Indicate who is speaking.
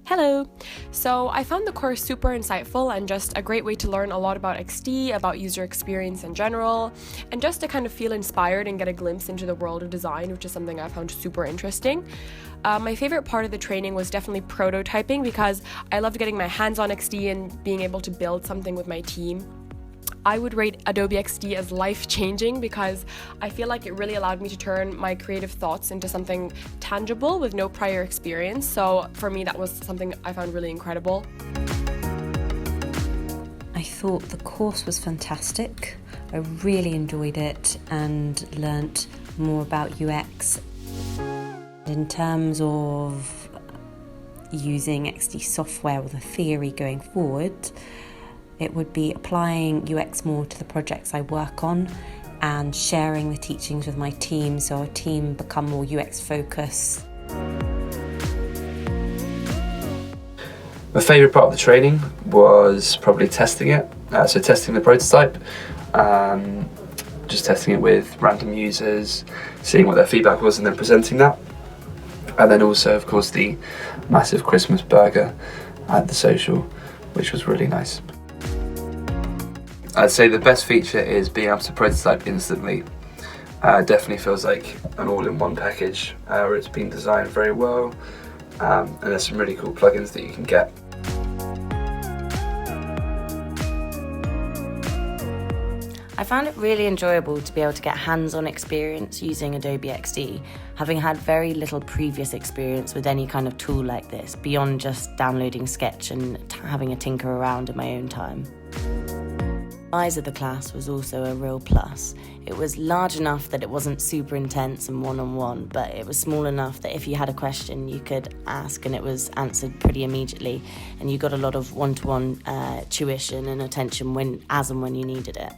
Speaker 1: Hello! So I found the course super insightful and just a great way to learn a lot about XD, about user experience in general, and just to kind of feel inspired and get a glimpse into the world of design, which is something I found super interesting. My favorite part of the training was definitely prototyping because I loved getting my hands on XD and being able to build something with my team. I would rate Adobe XD as life-changing because I feel like it really allowed me to turn my creative thoughts into something tangible with no prior experience. So for me, that was something I found really incredible.
Speaker 2: I thought the course was fantastic. I really enjoyed it and learnt more about UX. In terms of using XD software or the theory going forward, it would be applying UX more to the projects I work on and sharing the teachings with my team so our team become more UX focused.
Speaker 3: My favourite part of the training was probably testing it, so testing the prototype, just testing it with random users, seeing what their feedback was and then presenting that. And then also, of course, the massive Christmas burger at the social, which was really nice. I'd say the best feature is being able to prototype instantly. Definitely feels like an all-in-one package where it's been designed very well, and there's some really cool plugins that you can get.
Speaker 4: I found it really enjoyable to be able to get hands-on experience using Adobe XD, having had very little previous experience with any kind of tool like this, beyond just downloading Sketch and having a tinker around in my own time. The size of the class was also a real plus. It was large enough that it wasn't super intense and one-on-one, but it was small enough that if you had a question you could ask and it was answered pretty immediately, and you got a lot of one-to-one tuition and attention as and when you needed it.